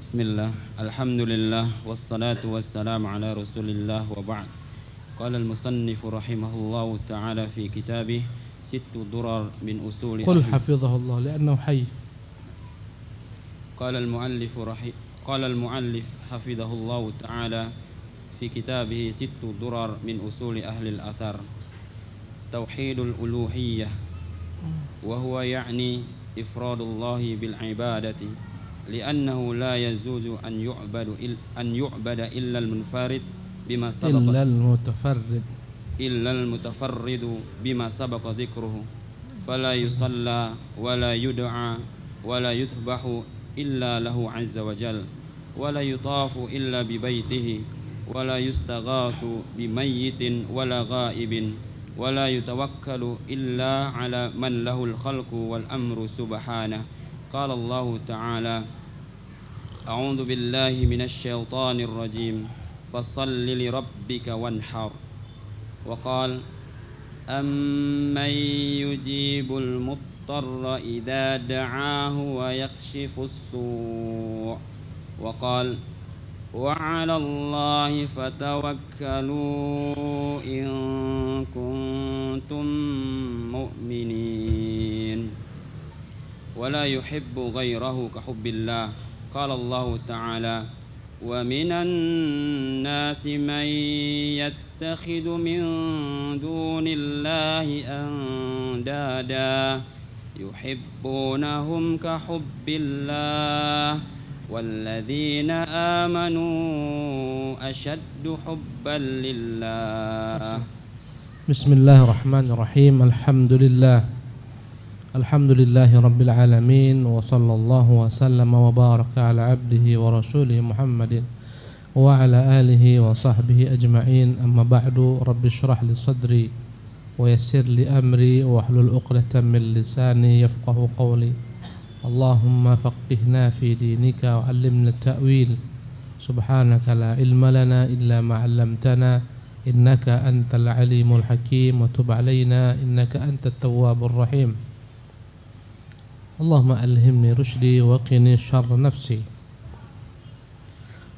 Bismillah, alhamdulillah, wassalatu wassalamu ala rasulillah wa ba'd. Qala al-musannifu rahimahullahu ta'ala fi kitabih Sittu durar min usuli قل حفظه الله لأنه حي. قال المؤلف حفظه الله تعالى في كتابه ست درر من أصول أهل الأثر توحيد الألوهية وهو يعني إفراد الله بالعبادة لأنه لا يجوز أن يعبد إلا المنفرد بما سبق إلا المتفرد بما سبق ذكره فلا يصلى ولا يدعى ولا يذبح إلا له عز وجل ولا يطاف إلا ببيته ولا يستغاث بميت ولا غائب ولا يتوكل إلا على من له الخلق والأمر سبحانه. قال الله تعالى: أعوذ بالله من الشيطان الرجيم فصل لربك وانحر. وقال: أمن يجيب المضطر إذا دعاه ويكشف السوء. وقال: وعلى الله فتوكلوا إن كنتم مؤمنين ولا يحب غيره كحب الله. قال الله تعالى: ومن الناس من يتخذ من دون الله أندادا يحبونهم كحب الله والذين آمنوا أشد حبا لله. بسم الله الرحمن الرحيم. الحمد لله رب العالمين وصلى الله وسلم وبارك على عبده ورسوله محمد وعلى آله وصحبه أجمعين. أما بعد، رب اشرح لي صدري ويسر لي أمري واحلل عقدة من لساني يفقه قولي. اللهم فقهنا في دينك وعلمنا التأويل. سبحانك لا علم لنا إلا ما علمتنا إنك أنت العليم الحكيم وتب علينا إنك أنت التواب الرحيم. اللهم ألهمني رشدي وقني شر نفسي.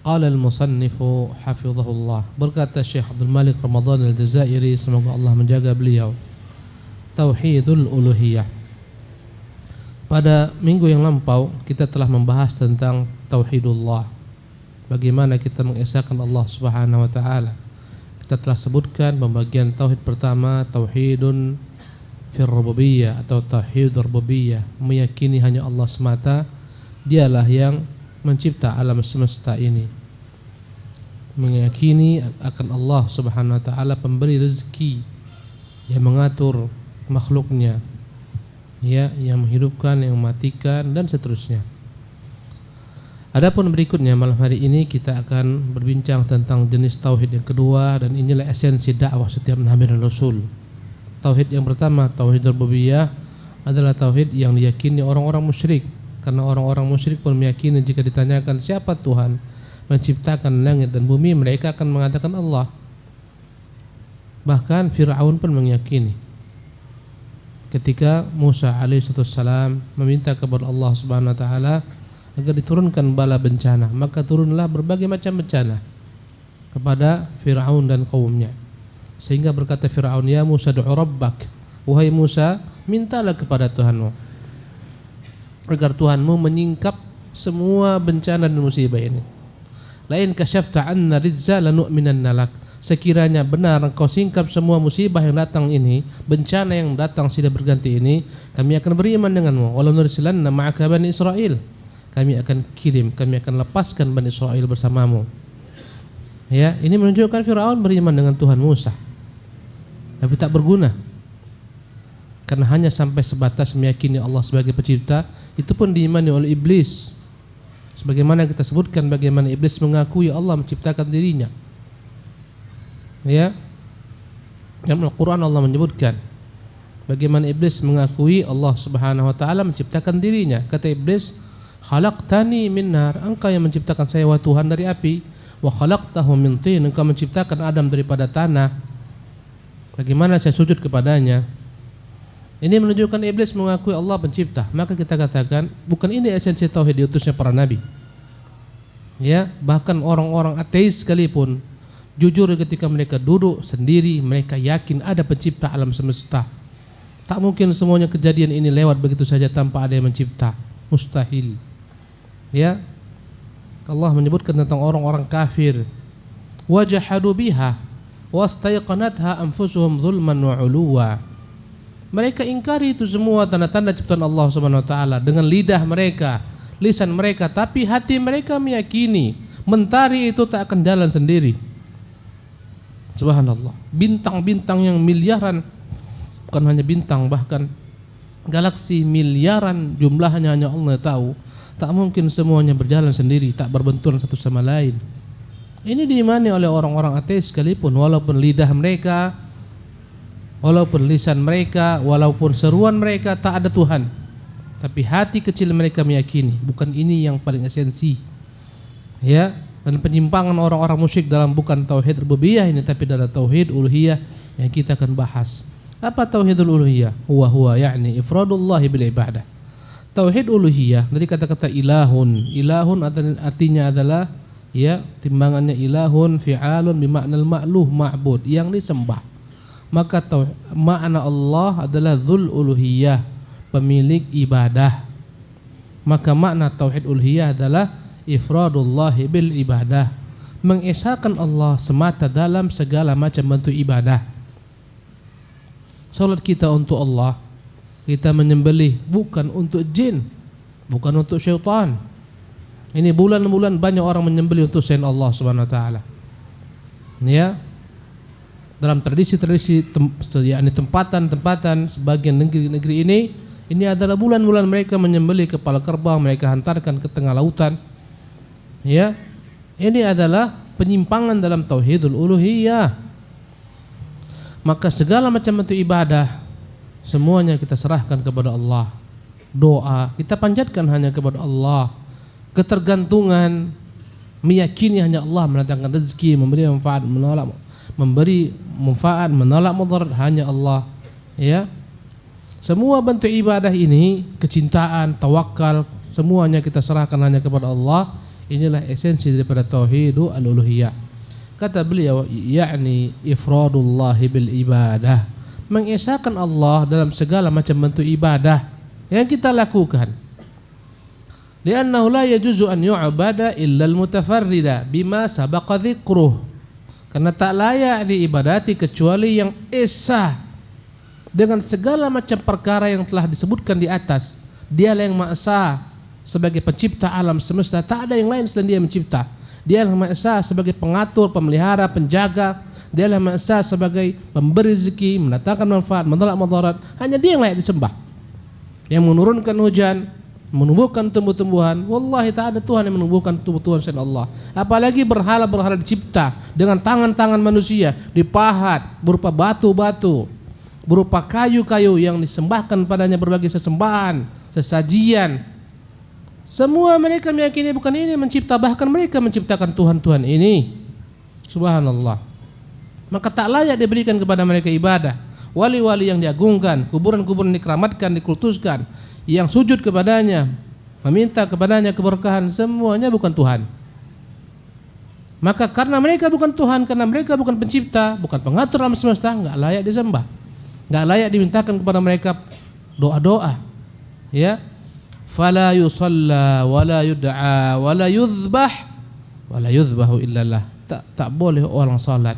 قال المصنف حفظه الله. Berkata Syekh Abdul Malik Ramadan Al-Jazairi, semoga Allah menjaga beliau, Tauhidul Uluhiyah. Pada minggu yang lampau kita telah membahas tentang Tauhidullah, bagaimana kita mengesahkan Allah Subhanahu wa taala. Kita telah sebutkan pembagian tauhid pertama, tauhidun fir rububiyyah atau tauhid rububiyyah, meyakini hanya Allah semata, dialah yang mencipta alam semesta ini. Meyakini akan Allah Subhanahu wa taala pemberi rezeki, yang mengatur makhluknya, ya, yang menghidupkan, yang mematikan dan seterusnya. Adapun berikutnya malam hari ini kita akan berbincang tentang jenis tauhid yang kedua, dan inilah esensi dakwah setiap nabi dan rasul. Tauhid yang pertama, tauhid rububiyah, adalah tauhid yang diyakini orang-orang musyrik, karena orang-orang musyrik pun meyakini jika ditanyakan siapa Tuhan menciptakan langit dan bumi, mereka akan mengatakan Allah. Bahkan Fir'aun pun meyakini. Ketika Musa alaihissalam meminta kepada Allah Subhanahu wa taala agar diturunkan bala bencana, maka turunlah berbagai macam bencana kepada Fir'aun dan kaumnya. Sehingga berkata Fir'aun, "Ya Musa du'u rabbak." Wahai Musa, mintalah kepada Tuhanmu agar Tuhanmu menyingkap semua bencana dan musibah ini. Lain kasyafta anna rizza lanu'minanna lak. Sekiranya benar engkau singkap semua musibah yang datang ini, bencana yang datang silih berganti ini, kami akan beriman denganmu. Walau nursilanna ma'aka bani Israil. Kami akan lepaskan Bani Israel bersamamu. Ya, ini menunjukkan Fir'aun beriman dengan Tuhan Musa, tapi tak berguna, karena hanya sampai sebatas meyakini Allah sebagai pencipta. Itu pun diimani oleh iblis, sebagaimana kita sebutkan bagaimana iblis mengakui Allah menciptakan dirinya. Ya, dalam Al-Quran Allah menyebutkan bagaimana iblis mengakui Allah Subhanahu wa taala menciptakan dirinya. Kata iblis, "Khalaqtani min nar." Engkau yang menciptakan saya wahai Tuhan dari api. "Wa khalaqtahu min tin." Engkau menciptakan Adam daripada tanah. Bagaimana saya sujud kepadanya? Ini menunjukkan iblis mengakui Allah pencipta. Maka kita katakan, bukan ini esensi tauhid diutusnya para nabi. Ya, bahkan orang-orang ateis sekalipun jujur ketika mereka duduk sendiri, mereka yakin ada pencipta alam semesta. Tak mungkin semuanya kejadian ini lewat begitu saja tanpa ada yang mencipta. Mustahil. Ya. Allah menyebutkan tentang orang-orang kafir. Wajahadu biha wastaiqanatha anfusuhum zulman wa 'uluwa. Mereka ingkari itu semua tanda-tanda ciptaan Allah Subhanahu wa taala dengan lidah mereka, lisan mereka, tapi hati mereka meyakini mentari itu tak akan jalan sendiri. Subhanallah. Bintang-bintang yang miliaran, bukan hanya bintang, bahkan galaksi miliaran jumlahnya hanya Allah tahu. Tak mungkin semuanya berjalan sendiri, tak berbenturan satu sama lain. Ini diimani oleh orang-orang ateis sekalipun, walaupun lidah mereka, walaupun lisan mereka, walaupun seruan mereka tak ada Tuhan, tapi hati kecil mereka meyakini. Bukan ini yang paling esensi. Ya, dan penyimpangan orang-orang musyrik dalam bukan tauhid rububiyah ini, tapi dalam tauhid uluhiyah yang kita akan bahas. Apa tauhidul uluhiyah? Huwa yakni ifradullahi bil ibadah. Tauhid uluhiyah dari kata-kata ilahun. Ilahun artinya adalah, ya, timbangannya ilahun fi'alun bimaknal ma'luh, ma'bud, yang disembah. Maka makna Allah adalah dzul uluhiyah, pemilik ibadah. Maka makna tauhid uluhiyah adalah ifradullahi bil ibadah, mengesahkan Allah semata dalam segala macam bentuk ibadah. Salat kita untuk Allah, kita menyembelih bukan untuk jin, bukan untuk syaitan. Ini bulan-bulan banyak orang menyembelih untuk selain Allah Subhanahu wa taala. Ya. Dalam tradisi-tradisi yakni tempatan-tempatan sebagian negeri-negeri ini adalah bulan-bulan mereka menyembelih kepala kerbau, mereka hantarkan ke tengah lautan. Ya. Ini adalah penyimpangan dalam tauhidul uluhiyah. Maka segala macam bentuk ibadah semuanya kita serahkan kepada Allah. Doa kita panjatkan hanya kepada Allah. Ketergantungan, meyakini hanya Allah mendatangkan rezeki, memberi manfaat, menolak mudarat hanya Allah. Ya. Semua bentuk ibadah ini, kecintaan, tawakal, semuanya kita serahkan hanya kepada Allah. Inilah esensi daripada tauhidul uluhiyah. Kata beliau, yakni ifradullahi bil ibadah, mengesahkan Allah dalam segala macam bentuk ibadah yang kita lakukan. Li'annahu la yajuzu an yu'bada illa al-mutafarrida bima sabaqa dzikruh. Karena tak layak diibadati kecuali yang esa dengan segala macam perkara yang telah disebutkan di atas. Dialah yang Maha Esa sebagai pencipta alam semesta, tak ada yang lain selain Dia mencipta. Dialah yang Maha Esa sebagai pengatur, pemelihara, penjaga. Dialah yang Maha Esa sebagai pemberi rezeki, mendatangkan manfaat, menolak mudarat. Hanya Dia yang layak disembah. Yang menurunkan hujan, menumbuhkan tumbuh-tumbuhan. Wallahi tak ada Tuhan yang menumbuhkan tumbuh-tumbuhan selain Allah. Apalagi berhala-berhala dicipta dengan tangan-tangan manusia, dipahat berupa batu-batu, berupa kayu-kayu yang disembahkan padanya berbagai sesembahan, sesajian. Semua mereka meyakini bukan ini mencipta, bahkan mereka menciptakan Tuhan-Tuhan ini. Subhanallah. Maka tak layak diberikan kepada mereka ibadah. Wali-wali yang diagungkan, kuburan-kuburan dikeramatkan, dikultuskan, yang sujud kepadanya, meminta kepadanya keberkahan, semuanya bukan Tuhan. Maka karena mereka bukan Tuhan, karena mereka bukan pencipta, bukan pengatur alam semesta, enggak layak disembah. Enggak layak dimintakan kepada mereka doa-doa. Ya. Fala yusalla wala yud'a wala yuzbah wala yuzbahu illallah. Tak boleh orang salat,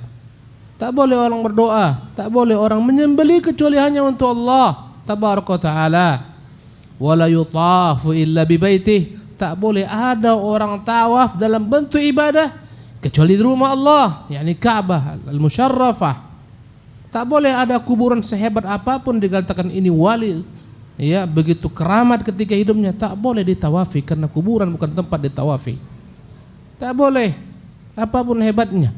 tak boleh orang berdoa, tak boleh orang menyembelih kecuali hanya untuk Allah tabaraka taala. Wala yutafu illa bi baitih, tak boleh ada orang tawaf dalam bentuk ibadah kecuali di rumah Allah, yakni Ka'bah al-musyarrafah. Tak boleh ada kuburan sehebat apapun dikatakan ini wali, ya, begitu keramat ketika hidupnya, tak boleh ditawafi karena kuburan bukan tempat ditawafi. Tak boleh apapun hebatnya.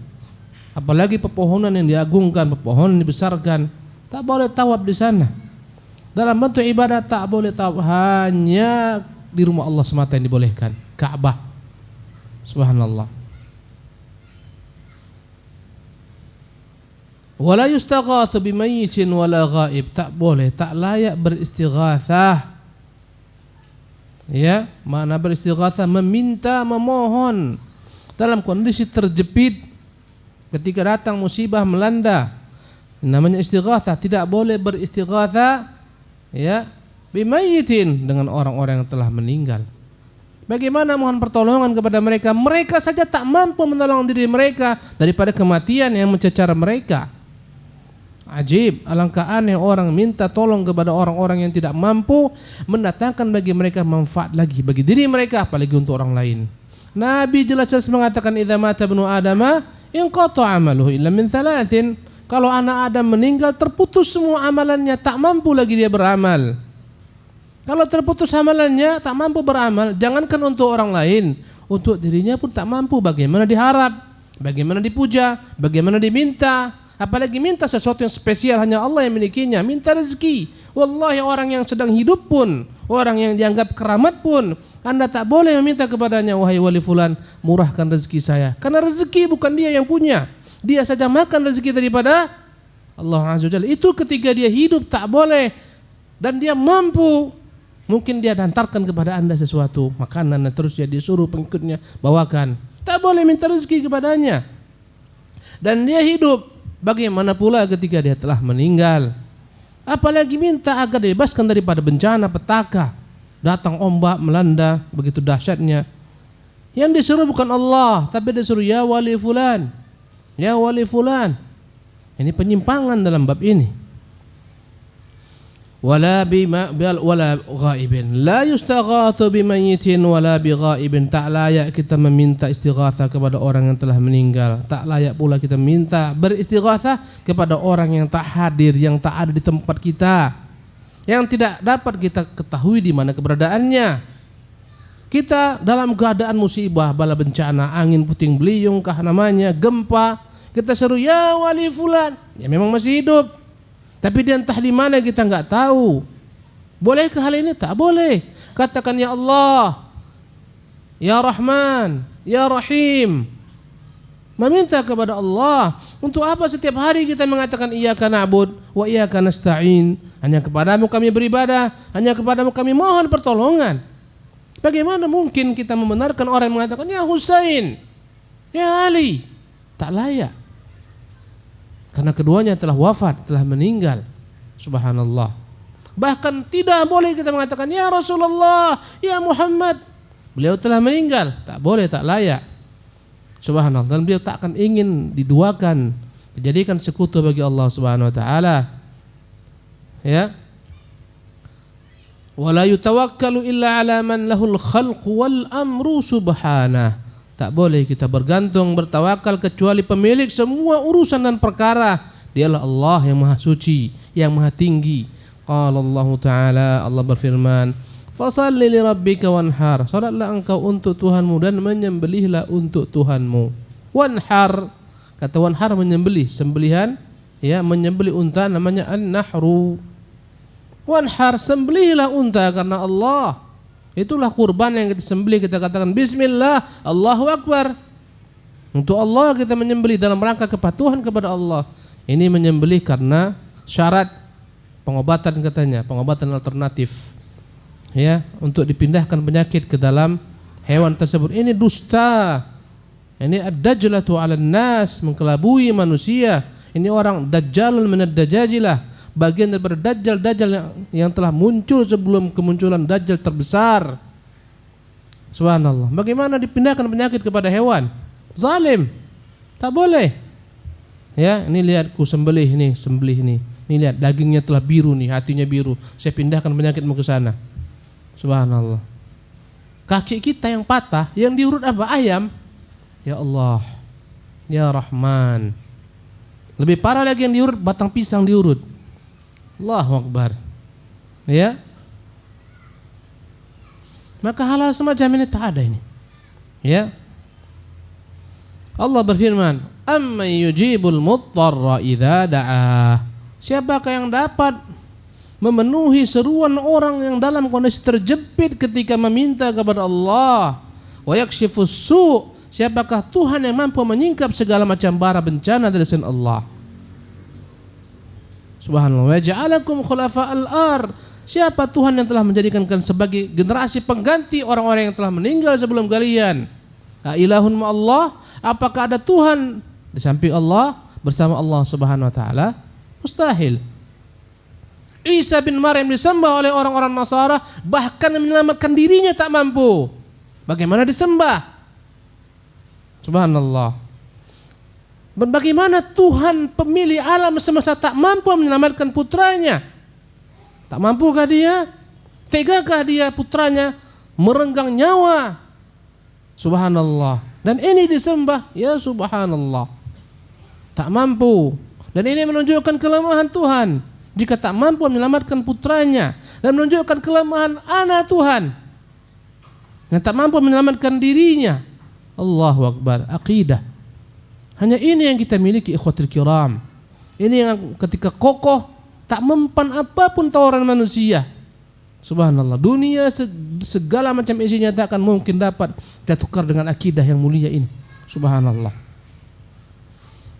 Apalagi pepohonan yang diagungkan, pepohonan yang dibesarkan, tak boleh tawaf di sana. Dalam bentuk ibadah tak boleh tawaf, hanya di rumah Allah semata yang dibolehkan, Ka'bah. Subhanallah. Wala yustaghatsu bimayyitin wala ghaib, tak boleh, tak layak beristighatsah. Ya, makna beristighatsah meminta, memohon dalam kondisi terjepit ketika datang musibah melanda. Namanya istighatsah, tidak boleh beristighatsah ya bimayyitin dengan orang-orang yang telah meninggal. Bagaimana mohon pertolongan kepada mereka? Mereka saja tak mampu menolong diri mereka daripada kematian yang mencecar mereka. Ajib, alangkah aneh orang minta tolong kepada orang-orang yang tidak mampu, mendatangkan bagi mereka manfaat lagi bagi diri mereka, apalagi untuk orang lain. Nabi jelas-jelas mengatakan idza mata ibnu adama inqata amaluhu illa min thalathin. Kalau anak Adam meninggal terputus semua amalannya, tak mampu lagi dia beramal. Kalau terputus amalannya, tak mampu beramal, jangankan untuk orang lain, untuk dirinya pun tak mampu. Bagaimana diharap, bagaimana dipuja, bagaimana diminta, apalagi minta sesuatu yang spesial hanya Allah yang milikinya. Minta rezeki. Wallahi orang yang sedang hidup pun, orang yang dianggap keramat pun, Anda tak boleh meminta kepadanya, wahai wali fulan, murahkan rezeki saya. Karena rezeki bukan dia yang punya. Dia saja makan rezeki daripada Allah Azza wa Jalla. Itu ketika dia hidup tak boleh. Dan dia mampu, mungkin dia hantarkan kepada Anda sesuatu, makanan, dan terus dia disuruh pengikutnya bawakan. Tak boleh minta rezeki kepadanya. Dan dia hidup, bagaimana pula ketika dia telah meninggal? Apalagi minta agar dibebaskan daripada bencana petaka. Datang ombak melanda begitu dahsyatnya. Yang disuruh bukan Allah, tapi disuruh ya wali fulan. Ya wali fulan. Ini penyimpangan dalam bab ini. Wala ghaibin la yustaghatsu bimayyitin wala bighaibin. Tak layak kita meminta istighatsah kepada orang yang telah meninggal. Tak layak pula kita minta beristighatsah kepada orang yang tak hadir, yang tak ada di tempat kita, yang tidak dapat kita ketahui di mana keberadaannya. Kita dalam keadaan musibah, bala bencana, angin puting beliung kah namanya, gempa, kita seru ya wali fulan, ya memang masih hidup, tapi dia entah di mana kita enggak tahu. Bolehkah hal ini? Tak boleh. Katakan ya Allah, ya Rahman, ya Rahim. Meminta kepada Allah. Untuk apa setiap hari kita mengatakan iyyaka na'bud wa iyyaka nasta'in? Hanya kepadamu kami beribadah, hanya kepadamu kami mohon pertolongan. Bagaimana mungkin kita membenarkan orang yang mengatakan ya Husain, ya Ali? Tak layak. Karena keduanya telah wafat, telah meninggal. Subhanallah. Bahkan tidak boleh kita mengatakan ya Rasulullah, ya Muhammad. Beliau telah meninggal. Tak boleh, tak layak. Subhanallah. Dan beliau tak akan ingin diduakan, dijadikan sekutu bagi Allah Subhanahu wa taala. Ya. Wala yutawakkalu illa ala man lahul khalqu wal amru subhanah. Tak boleh kita bergantung, bertawakal kecuali pemilik semua urusan dan perkara. Dialah Allah yang maha suci, yang maha tinggi. Qala Allah Ta'ala, Allah berfirman, fasalli li rabbika wanhar. Salatlah engkau untuk Tuhanmu dan menyembelihlah untuk Tuhanmu. Wanhar, kata wanhar menyembelih, sembelihan, ya, menyembelih unta namanya an-nahru. Wanhar, sembelihlah unta karena Allah. Itulah kurban yang kita sembelih, kita katakan bismillah, Allahu Akbar. Untuk Allah kita menyembelih dalam rangka kepatuhan kepada Allah. Ini menyembelih karena syarat pengobatan katanya, pengobatan alternatif. Ya, untuk dipindahkan penyakit ke dalam hewan tersebut. Ini dusta. Ini ad-dajjalatu 'alan nas, mengkelabui manusia. Ini orang dajjalun minad dajajilah. Bagian daripada dajjal yang telah muncul sebelum kemunculan dajjal terbesar. Subhanallah. Bagaimana dipindahkan penyakit kepada hewan? Zalim. Tak boleh. Ya, ini lihat ku sembelih ini. Ini lihat dagingnya telah biru nih, hatinya biru. Saya pindahkan penyakitmu ke sana. Subhanallah. Kaki kita yang patah, yang diurut apa? Ayam. Ya Allah. Ya Rahman. Lebih parah lagi yang diurut, batang pisang diurut. Allahu Akbar. Ya. Maka hal-hal semacam ini tak ada ini. Ya. Allah berfirman, "Amman yujibul mudtarra idza da'ah." Siapakah yang dapat memenuhi seruan orang yang dalam kondisi terjepit ketika meminta kepada Allah? Wa yakshifus su'. Siapakah Tuhan yang mampu menyingkap segala macam bara bencana dari sisi Allah? Subhanallah. Wa ja'alakum khulafa'al ard. Siapa Tuhan yang telah menjadikan kalian sebagai generasi pengganti orang-orang yang telah meninggal sebelum kalian? Ilahun ma'allah, apakah ada Tuhan di samping Allah bersama Allah Subhanahu wa taala? Mustahil. Isa bin Maryam disembah oleh orang-orang Nasara, bahkan menyelamatkan dirinya tak mampu. Bagaimana disembah? Subhanallah. Bagaimana Tuhan pemilik alam semesta tak mampu menyelamatkan putranya? Tak mampukah dia? Tegakah dia putranya merenggang nyawa? Subhanallah. Dan ini disembah, ya subhanallah. Tak mampu. Dan ini menunjukkan kelemahan Tuhan jika tak mampu menyelamatkan putranya, dan menunjukkan kelemahan anak Tuhan yang tak mampu menyelamatkan dirinya. Allahu Akbar. Aqidah. Hanya ini yang kita miliki, ikhwatul kiram. Ini yang ketika kokoh, tak mempan apapun tawaran manusia. Subhanallah. Dunia segala macam isinya tak akan mungkin dapat kita tukar dengan akidah yang mulia ini. Subhanallah.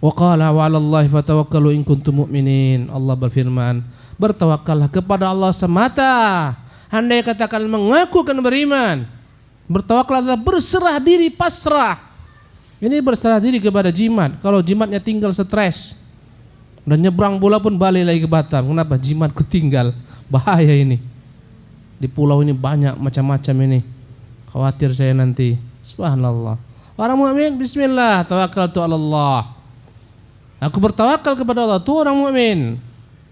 Wa qala wa 'alallahi fatawakkalu in kuntum mu'minin. Allah berfirman, bertawakallah kepada Allah semata. Andai katakan mengaku akan beriman. Bertawakal adalah berserah diri, pasrah. Ini berserah diri kepada jimat. Kalau jimatnya tinggal stres, dan nyebrang bola pun balik lagi ke Batam. Kenapa? Jimatku tinggal. Bahaya ini. Di pulau ini banyak macam-macam ini. Khawatir saya nanti. Subhanallah. Orang mukmin, bismillah, tawakkaltu 'ala Allah. Aku bertawakal kepada Allah. Itu orang mukmin.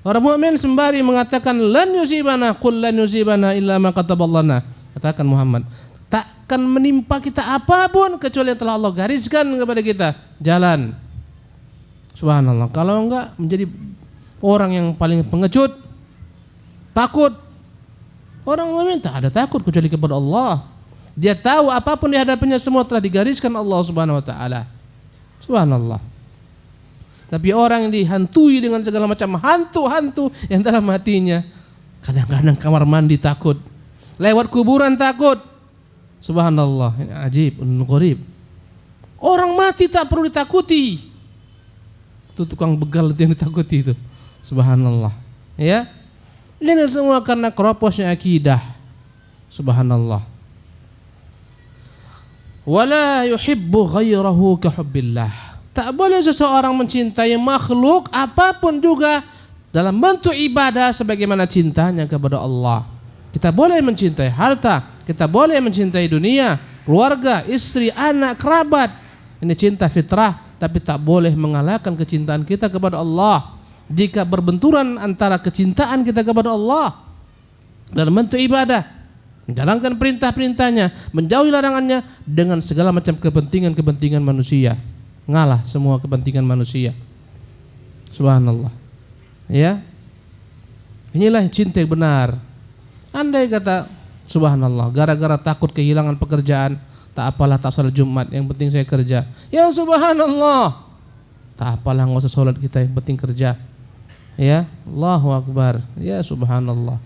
Orang mukmin sembari mengatakan lan yusibana, qul lan yusibana illa ma katabalana. Katakan Muhammad, takkan menimpa kita apapun kecuali yang telah Allah gariskan kepada kita. Jalan. Subhanallah. Kalau enggak menjadi orang yang paling pengecut, takut. Orang mukmin tak ada takut kecuali kepada Allah. Dia tahu apapun di hadapannya semua telah digariskan Allah Subhanahu wa taala. Subhanallah. Tapi orang yang dihantui dengan segala macam hantu-hantu yang dalam hatinya, kadang-kadang kamar mandi takut, lewat kuburan takut. Subhanallah. Ini ajib, gharib. Orang mati tak perlu ditakuti. Itu tukang begal itu yang ditakuti itu. Subhanallah. Ya. Ini semua karena keroposnya akidah. Subhanallah. Wala yuhibbu ghairahu ka hubbillah. Tak boleh seseorang mencintai makhluk apapun juga dalam bentuk ibadah sebagaimana cintanya kepada Allah. Kita boleh mencintai harta, kita boleh mencintai dunia, keluarga, istri, anak, kerabat. Ini cinta fitrah, tapi tak boleh mengalahkan kecintaan kita kepada Allah. Jika berbenturan antara kecintaan kita kepada Allah dalam bentuk ibadah, menjalankan perintah-perintahnya, menjauhi larangannya dengan segala macam kepentingan-kepentingan manusia, ngalah semua kepentingan manusia. Subhanallah. Ya. Inilah cinta yang benar. Andai kata subhanallah, gara-gara takut kehilangan pekerjaan, tak apalah tak salat Jumat, yang penting saya kerja. Ya subhanallah. Tak apalah enggak usah salat kita, yang penting kerja. Ya, Allahu Akbar. Ya subhanallah.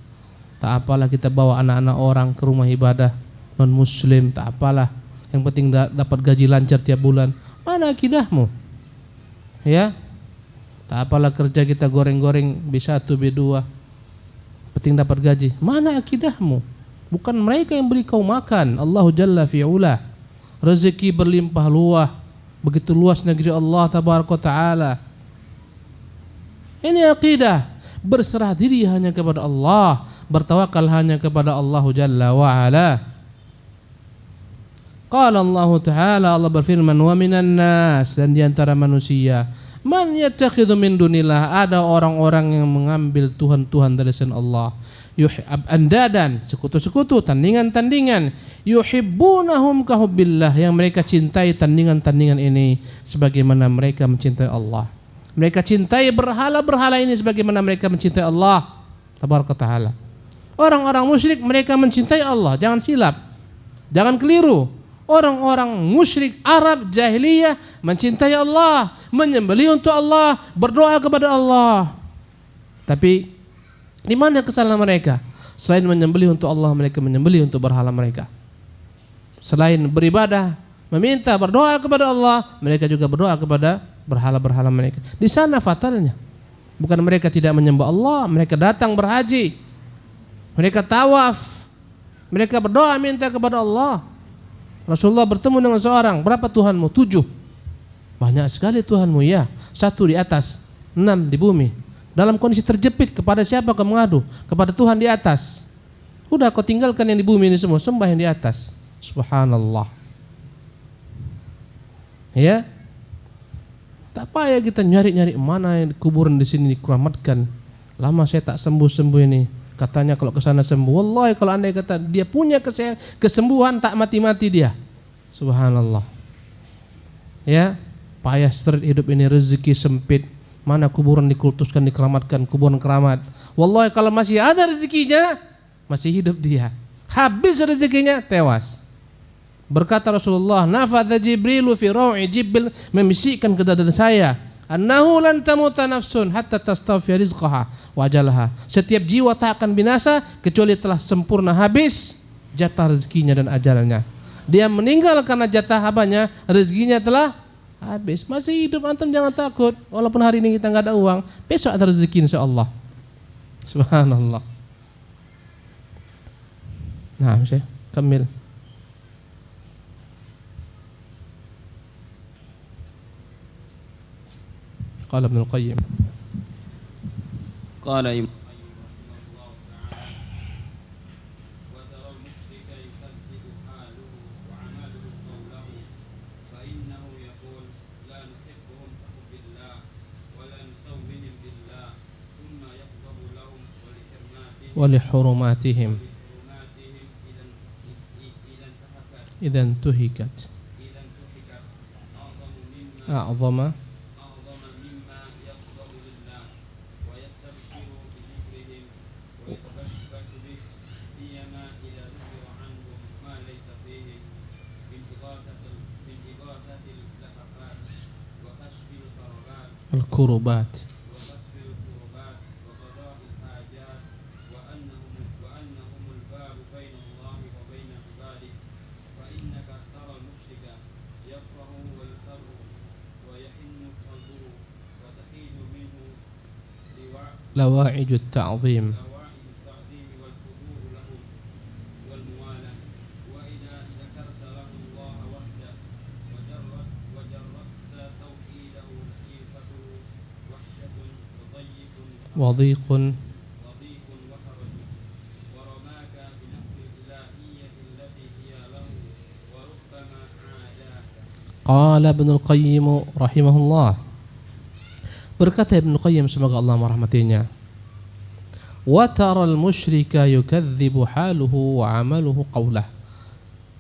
Tak apalah kita bawa anak-anak orang ke rumah ibadah non muslim, tak apalah. Yang penting dapat gaji lancar tiap bulan. Mana akidahmu? Ya. Tak apalah kerja kita goreng-goreng B1, B2. Penting dapat gaji. Mana akidahmu? Bukan mereka yang beri kau makan. Allahu Jalla fi'ula. Rezeki berlimpah luah. Begitu luas negeri Allah Tabaraka Ta'ala. Ini akidah. Berserah diri hanya kepada Allah. Bertawakal hanya kepada Allah Jalla wa'ala. Qala Allah Ta'ala, Allah berfirman, wa minan nas, dan diantara manusia, man yattakhidhu min dunillah, ada orang-orang yang mengambil Tuhan-Tuhan dari selain Allah, andadan, sekutu-sekutu, tandingan-tandingan, yuhibbunahum kahubbillah, yang mereka cintai tandingan-tandingan ini sebagaimana mereka mencintai Allah. Mereka cintai berhala-berhala ini sebagaimana mereka mencintai Allah Tabaraka Ta'ala. Orang-orang musyrik mereka mencintai Allah, jangan silap, jangan keliru. Orang-orang musyrik Arab jahiliyah mencintai Allah, menyembelih untuk Allah, berdoa kepada Allah. Tapi di mana kesalahan mereka? Selain menyembelih untuk Allah, mereka menyembelih untuk berhala mereka. Selain beribadah, meminta, berdoa kepada Allah, mereka juga berdoa kepada berhala-berhala mereka. Di sana fatalnya. Bukan mereka tidak menyembah Allah, mereka datang berhaji, mereka tawaf, mereka berdoa minta kepada Allah. Rasulullah bertemu dengan seorang, berapa Tuhanmu? 7. Banyak sekali Tuhanmu, ya. 1 di atas, 6 di bumi. Dalam kondisi terjepit, kepada siapa kau mengadu? Kepada Tuhan di atas. Udah kau tinggalkan yang di bumi ini semua, sembah yang di atas. Subhanallah. Ya. Tak payah kita nyari-nyari mana yang kuburan di sini dikeramatkan. Lama saya tak sembuh-sembuh ini. Katanya kalau ke sana sembuh. Wallahi kalau andai kata dia punya kesembuhan, tak mati-mati dia. Subhanallah. Ya, payah seret hidup ini, rezeki sempit. Mana kuburan dikultuskan, dikeramatkan, kuburan keramat. Wallahi kalau masih ada rezekinya, masih hidup dia. Habis rezekinya, tewas. Berkata Rasulullah, nafadha Jibrilu fi raw'i, Jibril membisikkan ke dada saya, annahu lan tamuta nafsun hatta tastafi rizqaha wa ajalaha. Setiap jiwa tak akan binasa kecuali telah sempurna habis jatah rezekinya dan ajalnya. Dia meninggal karena jatah habanya, rezekinya telah habis. Masih hidup antum jangan takut. Walaupun hari ini kita enggak ada uang, besok ada rezeki insyaallah. Subhanallah. Nah, Syekh, kamil. قال ابن القيم قال ولحرماتهم إذا انتهكت أعظم الكربات لواعج التعظيم وضيق ورماك بنفس الإلهية التي هي له وربما عاداك. قال ابن القيم رحمه الله. Berkata Ibnu Qayyim, semoga Allah merahmatinya, wa taral musyrika yukadzibu haluhu wa amaluhu qawlah.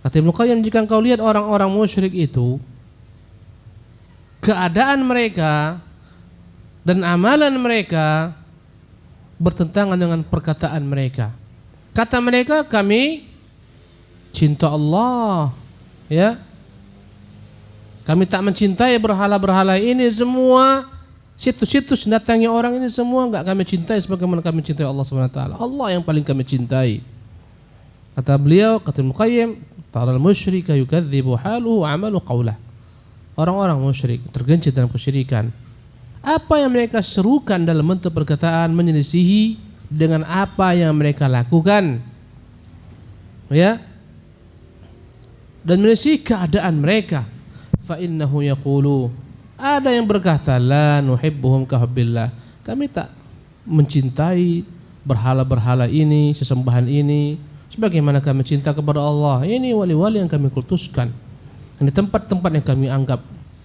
Kata Ibnu Qayyim, jika engkau lihat orang-orang musyrik itu, keadaan mereka dan amalan mereka bertentangan dengan perkataan mereka. Kata mereka, kami cinta Allah, ya. Kami tak mencintai berhala-berhala ini semua. Situs-situs datangnya orang ini semua enggak kami cintai sebagaimana kami cintai Allah Subhanahu wa taala. Allah yang paling kami cintai. Kata beliau, kata Ibnu Qayyim, taral musyrika yukadzibu haluhu wa amalu qawlah. Orang-orang musyrik tergelincir dalam kesyirikan. Apa yang mereka serukan dalam bentuk perkataan menyelisihi dengan apa yang mereka lakukan. Ya. Dan menyelisihi keadaan mereka. Fa innahu yaqulu, ada yang berkata, la nuhibbuhum ka hubbillah. Kami tak mencintai berhala-berhala ini, sesembahan ini sebagaimana kami cinta kepada Allah. Ini wali-wali yang kami kultuskan. Ini tempat-tempat yang kami anggap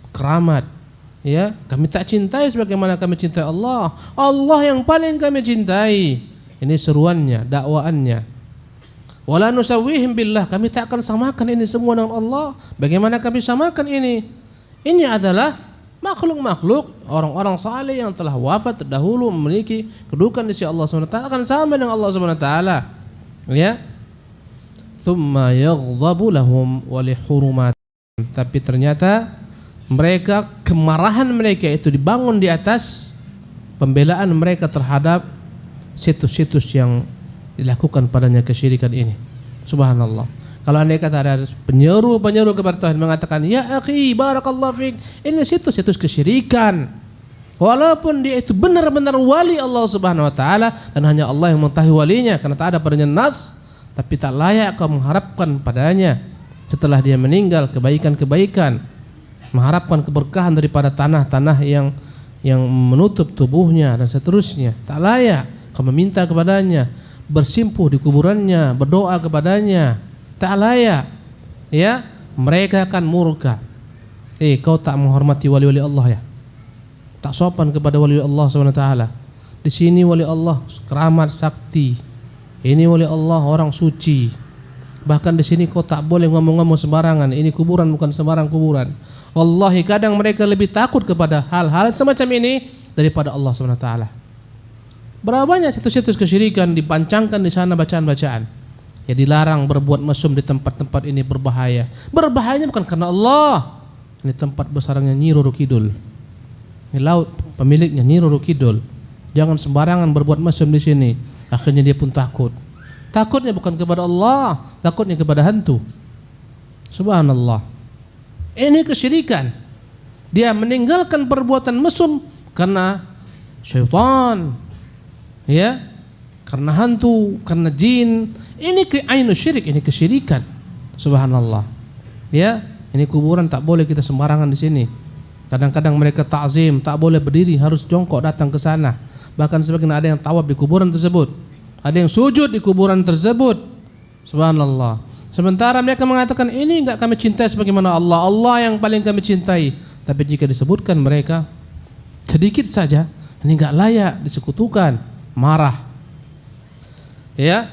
keramat. Ya, kami tak cintai sebagaimana kami cintai Allah. Allah yang paling kami cintai. Ini seruannya, dakwaannya. Wala nusawwihim billah. Kami tak akan samakan ini semua dengan Allah. Bagaimana kami samakan ini? Ini adalah makhluk-makhluk orang-orang saleh yang telah wafat terdahulu memiliki kedudukan di sisi Allah Subhanahu wa taala akan sama dengan Allah Subhanahu wa taala. Ya. Tsumma yaghdabu lahum wa li hurumatihim. Tapi ternyata mereka, kemarahan mereka itu dibangun di atas pembelaan mereka terhadap situs-situs yang dilakukan padanya kesyirikan ini. Subhanallah. Kalau andai kata ada penyeru kepada Tuhan mengatakan, ya akhi barakallahu fik, ini situs-situs kesyirikan. Walaupun dia itu benar-benar wali Allah Subhanahu wa taala dan hanya Allah yang mengetahui walinya karena tak ada padanya nas, tapi tak layak kau mengharapkan padanya. setelah dia meninggal, kebaikan-kebaikan, mengharapkan keberkahan daripada tanah-tanah yang menutup tubuhnya dan seterusnya. Tak layak kau meminta kepadanya, bersimpuh di kuburannya, berdoa kepadanya. Tak layak. Ya, mereka akan murka. Kau tak menghormati wali-wali Allah ya? Tak sopan kepada wali Allah SWT. Di sini wali Allah keramat sakti. Ini wali Allah orang suci. Bahkan di sini kau tak boleh ngomong-ngomong sembarangan. Ini kuburan bukan sembarang kuburan. Wallahi kadang mereka lebih takut kepada hal-hal semacam ini daripada Allah SWT. Berapa banyak situs-situs kesyirikan dipancangkan di sana bacaan-bacaan. Ya dilarang berbuat mesum di tempat-tempat ini berbahaya. Berbahayanya bukan karena Allah. Ini tempat bersarangnya Nyi Roro Kidul. Ini laut pemiliknya Nyi Roro Kidul. Jangan sembarangan berbuat mesum di sini. Akhirnya dia pun takut. Takutnya bukan kepada Allah, takutnya kepada hantu. Subhanallah. Ini kesyirikan. Dia meninggalkan perbuatan mesum karena syaitan. Ya, karena hantu, karena jin. Ini ainus syirik, ini kesyirikan. Subhanallah. Ya, ini kuburan tak boleh kita sembarangan di sini. Kadang-kadang mereka ta'zim, tak boleh berdiri, harus jongkok datang ke sana. Bahkan sebagian ada yang tawaf di kuburan tersebut. Ada yang sujud di kuburan tersebut. Subhanallah. Sementara mereka mengatakan ini enggak kami cintai sebagaimana Allah. Allah yang paling kami cintai. Tapi jika disebutkan mereka sedikit saja, ini enggak layak disekutukan, marah. Ya.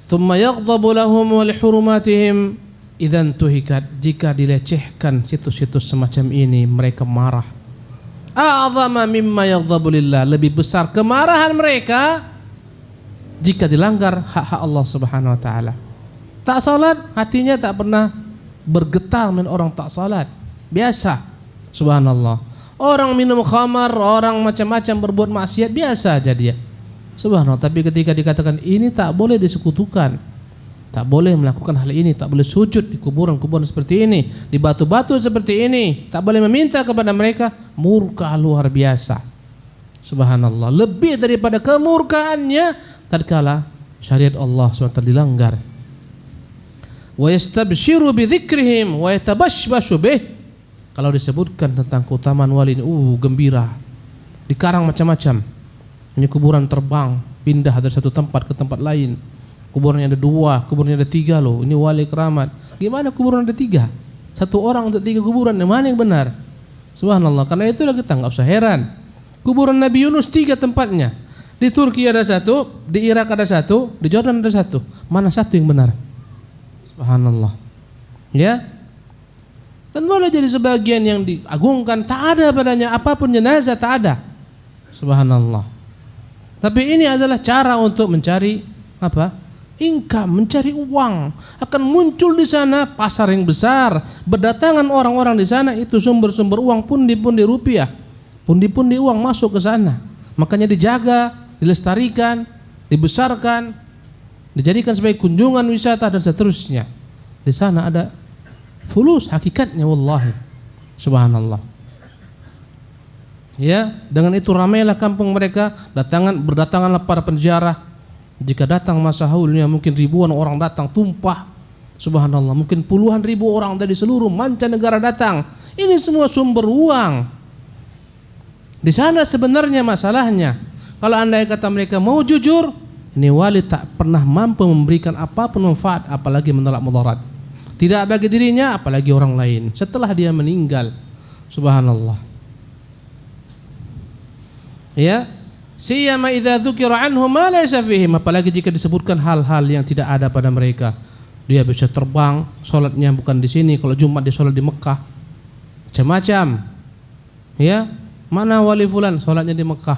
Tsumma yaghdabu lahum wa li hurumatihim idzan tuhikat. Jika dilecehkan situs-situs semacam ini, mereka marah. A'zama mimma yaghdabu lillah. Lebih besar kemarahan mereka jika dilanggar hak-hak Allah Subhanahu wa taala. Tak salat, hatinya tak pernah bergetar men orang tak salat. Biasa. Subhanallah. Orang minum khamar, orang macam-macam berbuat maksiat biasa aja dia. Subhanallah, tapi ketika dikatakan ini tak boleh disekutukan. Tak boleh melakukan hal ini, tak boleh sujud di kuburan-kuburan seperti ini, di batu-batu seperti ini, tak boleh meminta kepada mereka, murka luar biasa. Subhanallah, lebih daripada kemurkaannya tatkala syariat Allah SWT dilanggar. Wa yastabshiru bi dzikrihim wa yatabashbashu bih. Kalau disebutkan tentang keutamaan wali ini, gembira. Dikarang macam-macam. Ini kuburan terbang, pindah dari satu tempat ke tempat lain. Kuburannya ada 2, kuburannya ada 3 loh. Ini wali keramat. Gimana kuburan ada 3? Satu orang untuk 3 kuburan, yang mana yang benar? Subhanallah. Karena itulah kita enggak usah heran. Kuburan Nabi Yunus 3 tempatnya. Di Turki ada 1, di Irak ada 1, di Jordan ada 1. Mana satu yang benar? Subhanallah. Ya. Dan boleh jadi sebagian yang diagungkan, tak ada padanya apapun jenazah, tak ada. Subhanallah. Tapi ini adalah cara untuk mencari apa? Income, mencari uang. Akan muncul di sana pasar yang besar, berdatangan orang-orang di sana, itu sumber-sumber uang, pundi-pundi rupiah, pundi-pundi uang masuk ke sana. Makanya dijaga, dilestarikan, dibesarkan, dijadikan sebagai kunjungan wisata dan seterusnya. Di sana ada fulus hakikatnya, wallahi. Subhanallah. Ya, dengan itu ramailah kampung mereka, berdatanganlah para penziarah. Jika datang masa haulnya mungkin ribuan orang datang tumpah. Subhanallah, mungkin puluhan ribu orang dari seluruh mancanegara datang. Ini semua sumber uang. Di sana sebenarnya masalahnya, kalau andai kata mereka mau jujur, ini wali tak pernah mampu memberikan apapun manfaat, apalagi menolak mudarat. Tidak bagi dirinya, apalagi orang lain setelah dia meninggal. Subhanallah. Ya, siyama idza dzukira anhum ma laysa fihim, apalagi jika disebutkan hal-hal yang tidak ada pada mereka. Dia bisa terbang, salatnya bukan di sini, kalau Jumat dia salat di Mekah. Macam-macam. Ya, mana wali fulan salatnya di Mekah.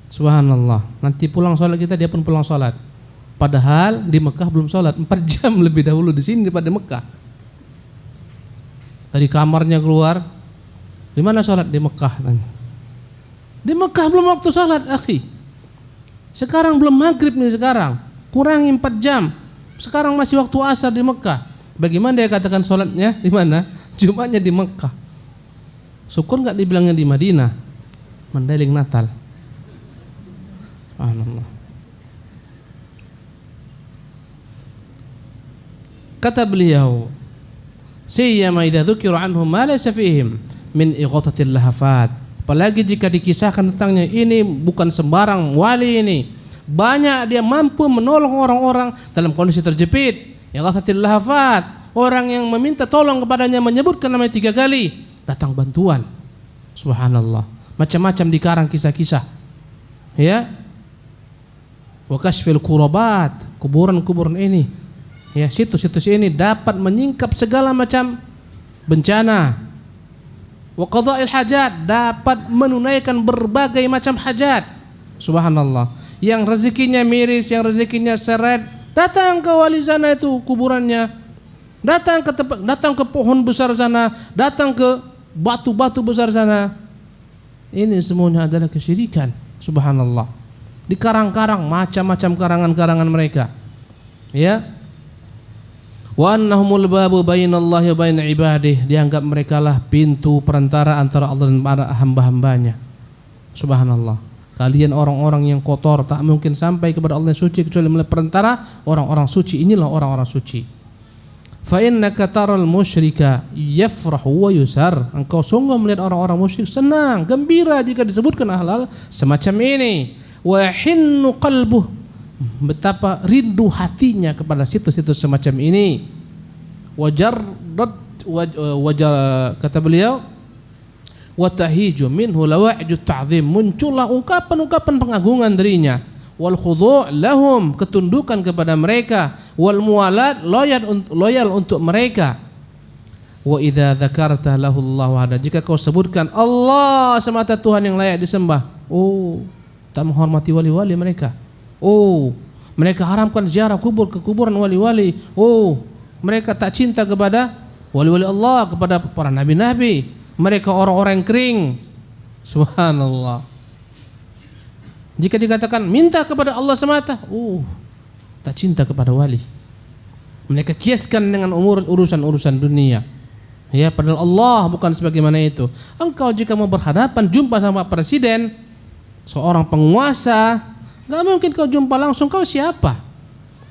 Subhanallah. Nanti pulang sholat kita, dia pun pulang sholat. Padahal di Mekah belum sholat, 4 jam lebih dahulu di sini daripada Mekah. Dari kamarnya keluar, di mana sholat? Di Mekah. Di Mekah belum waktu sholat, akhi. Sekarang belum maghrib nih sekarang. Kurangi 4 jam. Sekarang masih waktu asar di Mekah. Bagaimana dia katakan sholatnya di mana? Jumatnya di Mekah. Syukur nggak dibilangnya di Madinah? Mandailing Natal. Subhanallah. Kata beliau, Siyama idza dzukiru anhum ma laysa fihim min ighathatil lahafat. Apalagi jika dikisahkan tentangnya, ini bukan sembarang wali ini. Banyak dia mampu menolong orang-orang dalam kondisi terjepit. Ighathatil lahafat, orang yang meminta tolong kepadanya menyebutkan namanya 3 kali, datang bantuan. Subhanallah. Macam-macam dikarang kisah-kisah. Ya. Wa kashfil kurabat, kuburan-kuburan ini. Ya, situs-situs ini dapat menyingkap segala macam bencana. Wa qada'il hajat, dapat menunaikan berbagai macam hajat. Subhanallah. Yang rezekinya miris, yang rezekinya seret, datang ke wali sana itu kuburannya. Datang ke pohon besar sana, datang ke batu-batu besar sana. Ini semuanya adalah kesyirikan. Subhanallah. Di karang-karang macam-macam karangan-karangan mereka. Ya. Wa annahumul babu bainallahi wa bain ibadihi, dianggap mereka lah pintu perantara antara Allah dan para hamba-hambanya. Subhanallah. Kalian orang-orang yang kotor tak mungkin sampai kepada Allah yang suci kecuali melalui perantara orang-orang suci. Inilah orang-orang suci. Fa innaka taral musyrika yafrahu wa yusar. Engkau sungguh melihat orang-orang musyrik senang, gembira jika disebutkan hal-hal semacam ini. Wa hinnu qalbuh, betapa rindu hatinya kepada situs-situs semacam ini. Kata beliau, wa tahiju minhu lawa'iju ta'zim, muncullah ungkapan-ungkapan pengagungan darinya. Wal khudu' lahum, ketundukan kepada mereka. Wal muwalat, loyal untuk mereka. Wa idza dzakarta lahu Allah wahda, jika kau sebutkan Allah semata Tuhan yang layak disembah, tak menghormati wali-wali mereka. Mereka haramkan ziarah kubur ke kuburan wali-wali. Mereka tak cinta kepada wali-wali Allah, kepada para nabi-nabi. Mereka orang-orang kering. Subhanallah. Jika dikatakan minta kepada Allah semata, tak cinta kepada wali. Mereka kiaskan dengan urusan-urusan dunia. Ya, padahal Allah bukan sebagaimana itu. Engkau jika mau berhadapan jumpa sama presiden, seorang penguasa, gak mungkin kau jumpa langsung. Kau siapa?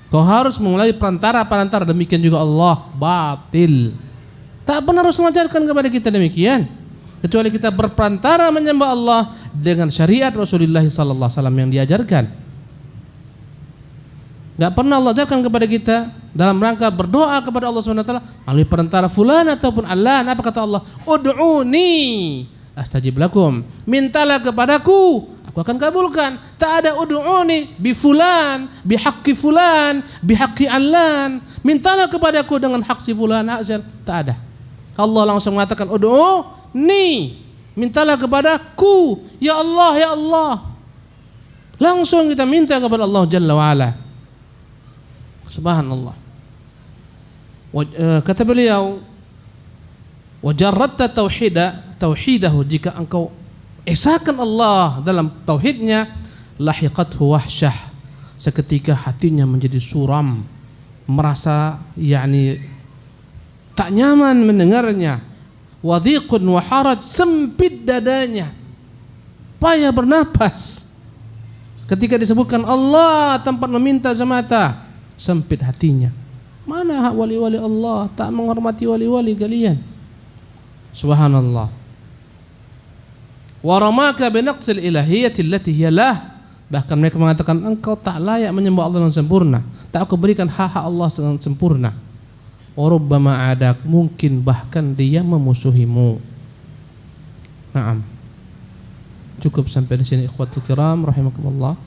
Kau harus melalui perantara. Demikian juga Allah. Batil. Tak pernah Rasul mengajarkan kepada kita demikian, kecuali kita berperantara menyembah Allah dengan syariat Rasulullah SAW yang diajarkan. Gak pernah Allah ajarkan kepada kita dalam rangka berdoa kepada Allah SWT melalui perantara fulan ataupun Allah. Apa kata Allah? Ud'uni astajib lakum. Mintalah kepadaku, aku akan kabulkan. Tak ada ud'uni bi fulan, bi haqqi fulan, bi haqqi allan. Mintalah kepadaku dengan hak si fulan, tak ada. Allah langsung mengatakan ud'uni, mintalah kepadaku ya Allah, ya Allah. Langsung kita minta kepada Allah Jalla wa Ala. Subhanallah. Kata beliau, wa jarratta tauhidahu, jika engkau esakan Allah dalam tauhidnya, lahiqathu wahsyah, seketika hatinya menjadi suram, merasa tak nyaman mendengarnya. Wadhiqun wa haraj, sempit dadanya, payah bernapas ketika disebutkan Allah tempat meminta semata, sempit hatinya. Mana hak wali-wali Allah? Tak menghormati wali-wali kalian. Subhanallah. Wa ramaka binaqsil ilahiyyati allati hiya lah, bahkan mereka mengatakan engkau tak layak menyembah Allah dengan sempurna, tak aku berikan hak-hak Allah dengan sempurna. Wa rubbama adak, mungkin bahkan dia memusuhimu. Naam. Cukup sampai di sini ikhwatul kiram rahimakumullah.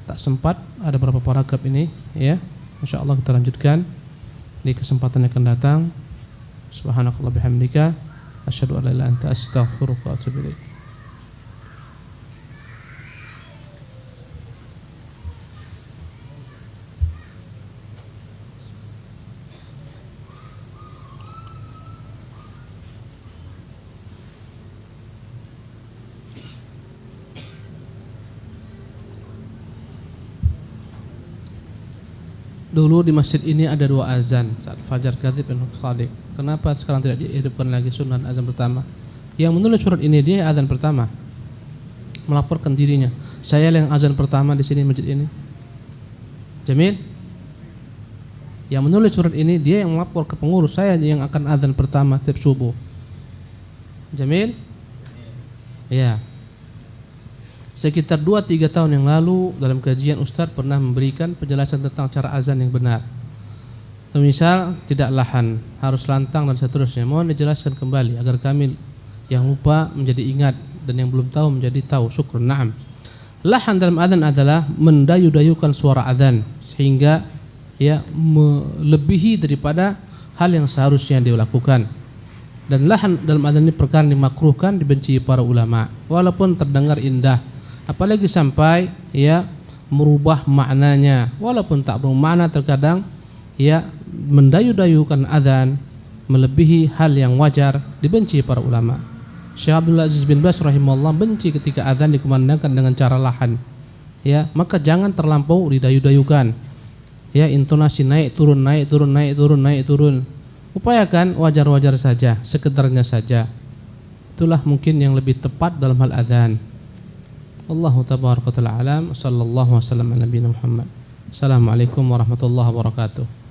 Tak sempat ada beberapa paragraf ini, ya. Insyaallah kita lanjutkan di kesempatan yang akan datang. Subhanakallah bihamdika asyhadu an la ilaha illa anta astaghfiruka wa atubu ilaik. Dulu di masjid ini ada 2 azan, saat fajar kadzib dan shadiq. Kenapa sekarang tidak dihidupkan lagi sunnah azan pertama? Yang menulis surat ini dia azan pertama, melaporkan dirinya, saya yang azan pertama di sini masjid ini. Jamil? Yang menulis surat ini dia yang melapor ke pengurus, saya yang akan azan pertama setiap subuh. Jamil? Ya. Sekitar 2-3 tahun yang lalu dalam kajian Ustadz pernah memberikan penjelasan tentang cara azan yang benar. Misal tidak lahan, harus lantang dan seterusnya. Mohon dijelaskan kembali agar kami yang lupa menjadi ingat dan yang belum tahu menjadi tahu. Syukur. Naam. Lahan dalam azan adalah mendayu-dayukan suara azan sehingga ya melebihi daripada hal yang seharusnya dilakukan. Dan lahan dalam azan ini perkara dimakruhkan, dibenci para ulama walaupun terdengar indah, apalagi sampai ya merubah maknanya, walaupun tak bermakna terkadang ya mendayu-dayukan azan melebihi hal yang wajar, dibenci para ulama. Syekh Abdul Aziz bin Baz rahimahullah benci ketika azan dikumandangkan dengan cara lahan. Ya, maka jangan terlampau didayu-dayukan. Ya, intonasi naik turun naik turun naik turun naik turun. Upayakan wajar-wajar saja, sekedarnya saja. Itulah mungkin yang lebih tepat dalam hal azan. Allahu tabaraka wa ta'ala alam, sallallahu wasallam ala nabiyina Muhammad. Assalamualaikum warahmatullahi wabarakatuh.